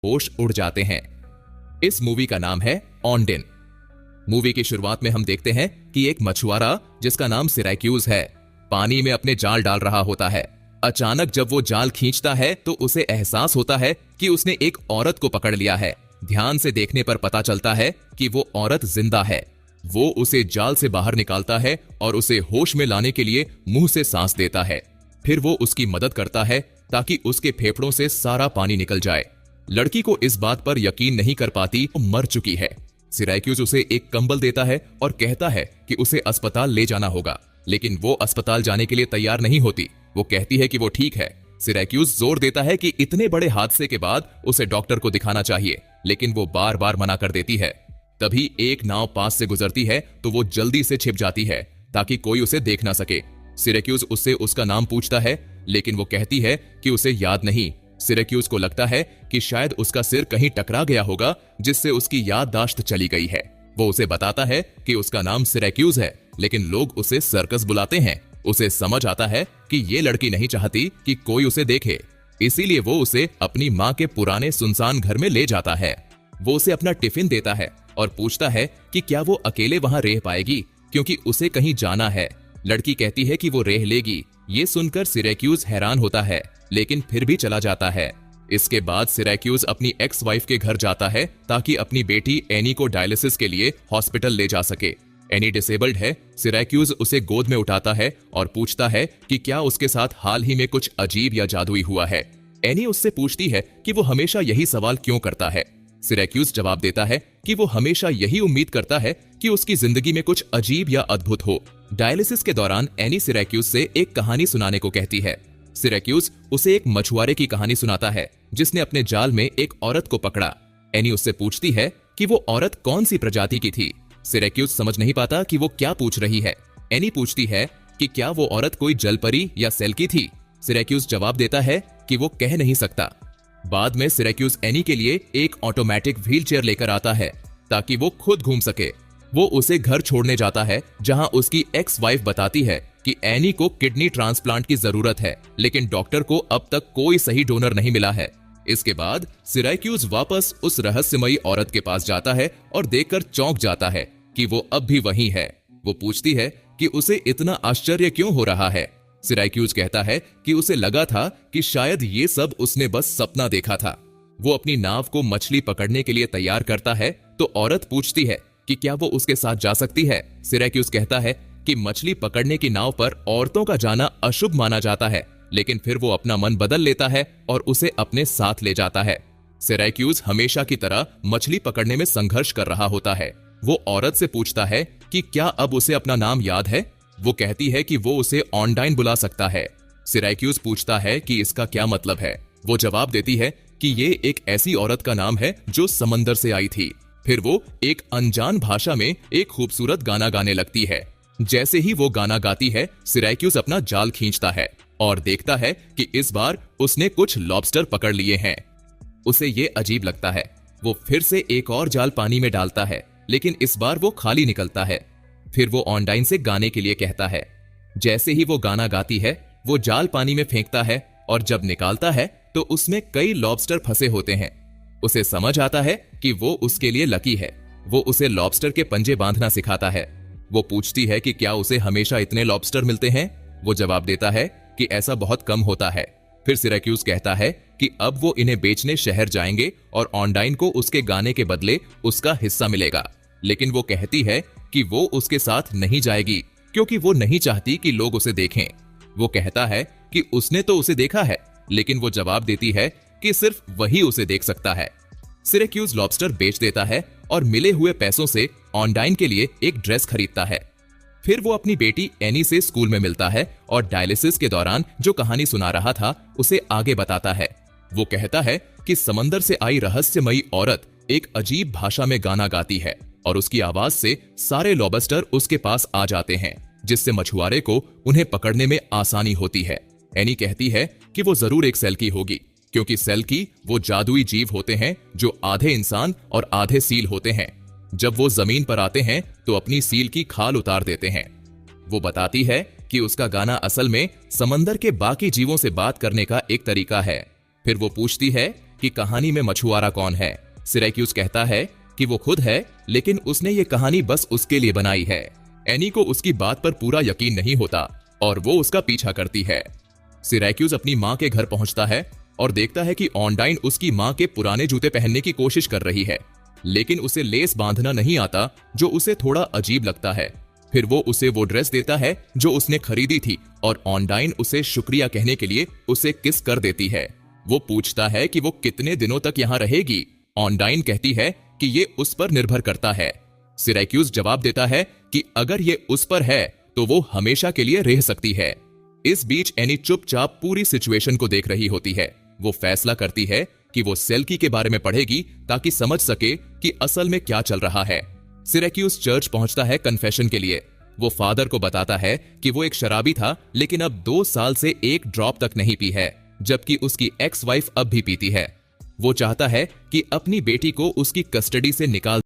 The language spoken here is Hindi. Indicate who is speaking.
Speaker 1: होश उड़ जाते हैं। इस मूवी का नाम है ऑनडिन। मूवी की शुरुआत में हम देखते हैं कि एक मछुआरा जिसका नाम सिरैक्यूज है पानी में अपने जाल डाल रहा होता है। अचानक जब वो जाल खींचता है तो उसे एहसास होता है कि उसने एक औरत को पकड़ लिया है। ध्यान से देखने पर पता चलता है कि वो औरत जिंदा है। वो उसे जाल से बाहर निकालता है और उसे होश में लाने के लिए मुंह से सांस देता है। फिर वो उसकी मदद करता है ताकि उसके फेफड़ों से सारा पानी निकल जाए। लड़की को इस बात पर यकीन नहीं कर पाती वो मर चुकी है। सिरैक्यूज उसे एक कंबल देता है और कहता है कि उसे अस्पताल ले जाना होगा, लेकिन वो अस्पताल जाने के लिए तैयार नहीं होती। वो कहती है कि वो ठीक है। सिरैक्यूज जोर देता है कि इतने बड़े हादसे के बाद उसे डॉक्टर को दिखाना चाहिए, लेकिन वो बार बार मना कर देती है। तभी एक नाव पास से गुजरती है तो वो जल्दी से छिप जाती है ताकि कोई उसे देख ना सके। सिरैक्यूज उससे उसका नाम पूछता है, लेकिन वो कहती है कि उसे याद नहीं। सिरैक्यूज को लगता है कि शायद उसका सिर कहीं टकरा गया होगा जिससे उसकी याददाश्त चली गई है। वो उसे बताता है कि उसका नाम सिरैक्यूज है, लेकिन लोग उसे सर्कस बुलाते हैं। उसे समझ आता है कि ये लड़की नहीं चाहती कि कोई उसे देखे, इसीलिए वो उसे अपनी माँ के पुराने सुनसान घर में ले जाता है। वो उसे अपना टिफिन देता है और पूछता है कि क्या वो अकेले वहां रह पाएगी, क्योंकि उसे कहीं जाना है। लड़की कहती है कि वो रह लेगी। ये सुनकर सिरैक्यूज हैरान होता है, लेकिन फिर भी चला जाता है। इसके बाद सिरैक्यूज अपनी एक्स वाइफ के घर जाता है ताकि अपनी बेटी एनी को डायलिसिस के लिए हॉस्पिटल ले जा सके। एनी डिसेबल्ड है। सिरैक्यूज उसे गोद में उठाता है और पूछता है कि क्या उसके साथ हाल ही में कुछ अजीब या जादुई हुआ है। एनी उससे पूछती है कि वो हमेशा यही सवाल क्यों करता है। सिरैक्यूज जवाब देता है कि वो हमेशा यही उम्मीद करता है कि उसकी जिंदगी में कुछ अजीब या अद्भुत हो। डायलिसिस के दौरान एनी सिरैक्यूज से एक कहानी सुनाने को कहती है। सिरैक्यूज उसे एक मछुआरे की कहानी सुनाता है जिसने अपने जाल में एक औरत को पकड़ा। एनी उससे पूछती है कि वो औरत कौन सी प्रजाति की थी। सिरैक्यूज समझ नहीं पाता कि वो क्या पूछ रही है। एनी पूछती है कि क्या वो औरत कोई जलपरी या सेल्की थी। सिरैक्यूज जवाब देता है कि वो कह नहीं सकता। बाद में सिरैक्यूज एनी के लिए एक ऑटोमेटिक व्हीलचेयर लेकर आता है ताकि वो खुद घूम सके। वो उसे घर छोड़ने जाता है जहां उसकी एक्स वाइफ बताती है कि एनी को किडनी ट्रांसप्लांट की जरूरत है, लेकिन डॉक्टर को अब तक कोई सही डोनर नहीं मिला है। इसके बाद सिरैक्यूज वापस उस रहस्यमयी औरत के पास जाता है और देखकर चौंक जाता है कि वो अब भी वहीं है। वो पूछती है कि उसे इतना आश्चर्य क्यों हो रहा है। सिरैक्यूज कहता है कि उसे लगा था कि शायद ये सब उसने बस सपना देखा था। वो अपनी नाव को मछली पकड़ने के लिए तैयार करता है तो औरत पूछती है कि क्या वो उसके साथ जा सकती है। सिरैक्यूज कहता है कि मछली पकड़ने की नाव पर औरतों का जाना अशुभ माना जाता है, लेकिन फिर वो अपना मन बदल लेता है और उसे अपने साथ ले जाता है। सिरैक्यूज हमेशा की तरह मछली पकड़ने में संघर्ष कर रहा होता है। वो औरत से पूछता है कि क्या अब उसे अपना नाम याद है। वो कहती है कि वो उसे ऑनडाइन बुला सकता है। सिरैक्यूज पूछता है कि इसका क्या मतलब है। वो जवाब देती है कि ये एक ऐसी औरत का नाम है जो समंदर से आई थी। फिर वो एक अनजान भाषा में एक खूबसूरत गाना गाने लगती है। जैसे ही वो गाना गाती है, सिरैक्यूज अपना जाल खींचता है और देखता है कि इस बार उसने कुछ लॉबस्टर पकड़ लिए हैं। उसे ये अजीब लगता है। वो फिर से एक और जाल पानी में डालता है, लेकिन इस बार वो खाली निकलता है। फिर वो ऑनडाइन से गाने के लिए कहता है। जैसे ही वो गाना गाती है, वो जाल पानी में फेंकता है और जब निकालता है तो उसमें कई लॉबस्टर फंसे होते हैं। उसे समझ आता है कि वो उसके लिए लकी है। वो उसे लॉबस्टर के पंजे बांधना सिखाता है। वो पूछती है कि क्या उसे हमेशा इतने लॉबस्टर मिलते हैं। वो जवाब देता है कि ऐसा बहुत कम होता है। फिर सिरैक्यूज कहता है कि अब वो इन्हें बेचने शहर जाएंगे और ऑनडाइन को उसके गाने के बदले उसका हिस्सा मिलेगा। लेकिन वो कहती है कि वो उसके साथ नहीं जाएगी क्योंकि वो नहीं चाहती कि लोग उसे देखें। वो कहता है कि उसने तो उसे देखा है, लेकिन वो जवाब देती है कि सिर्फ वही उसे देख सकता है। सिरैक्यूज लॉबस्टर बेच देता है और मिले हुए पैसों से ऑनडाइन के लिए एक ड्रेस खरीदता है। फिर वो अपनी बेटी एनी से स्कूल में मिलता है और डायलिसिस के दौरान जो कहानी सुना रहा था उसे आगे बताता है। वो कहता है कि समंदर से आई रहस्यमयी औरत एक अजीब भाषा में गाना गाती है और उसकी आवाज से सारे लॉबस्टर उसके पास आ जाते हैं, जिससे मछुआरे को उन्हें पकड़ने में आसानी होती है। एनी कहती है कि वो जरूर एक सेल्की होगी, क्योंकि सेल्की वो जादुई जीव होते हैं जो आधे इंसान और आधे सील होते हैं। जब वो जमीन पर आते हैं तो अपनी सील की खाल उतार देते हैं। वो बताती है कि उसका गाना असल में समंदर के बाकी जीवों से बात करने का एक तरीका है। फिर वो पूछती है कि कहानी में मछुआरा कौन है। सिरैक्यूज कहता है कि वो खुद है, लेकिन उसने ये कहानी बस उसके लिए बनाई है। एनी को उसकी बात पर पूरा यकीन नहीं होता और वो उसका पीछा करती है। सिरैक्यूज अपनी माँ के घर पहुंचता है और देखता है कि ऑनडाइन उसकी माँ के पुराने जूते पहनने की कोशिश कर रही है, लेकिन उसे लेस बांधना नहीं आता, जो उसे थोड़ा अजीब लगता है। फिर वो उसे वो ड्रेस देता है जो उसने खरीदी थी और ऑनडाइन उसे शुक्रिया कहने के लिए उसे किस कर देती है। वो पूछता है कि वो कितने दिनों तक यहाँ रहेगी। ऑनडाइन कहती है कि ये उस पर निर्भर करता है। सिरैक्यूज जवाब देता है कि अगर ये उस पर है तो वो हमेशा के लिए रह सकती है। इस बीच एनी चुपचाप पूरी सिचुएशन को देख रही होती है। वो फैसला करती है कि वो सेल्की के बारे में पढ़ेगी ताकि समझ सके कि असल में क्या चल रहा है। सिरैक्यूज चर्च पहुंचता है कन्फेशन के लिए। वो फादर को बताता है कि वो एक शराबी था, लेकिन अब 2 साल से एक ड्रॉप तक नहीं पी है, जबकि उसकी एक्स वाइफ अब भी पीती है। वो चाहता है कि अपनी बेटी को उसकी कस्टडी से निकाल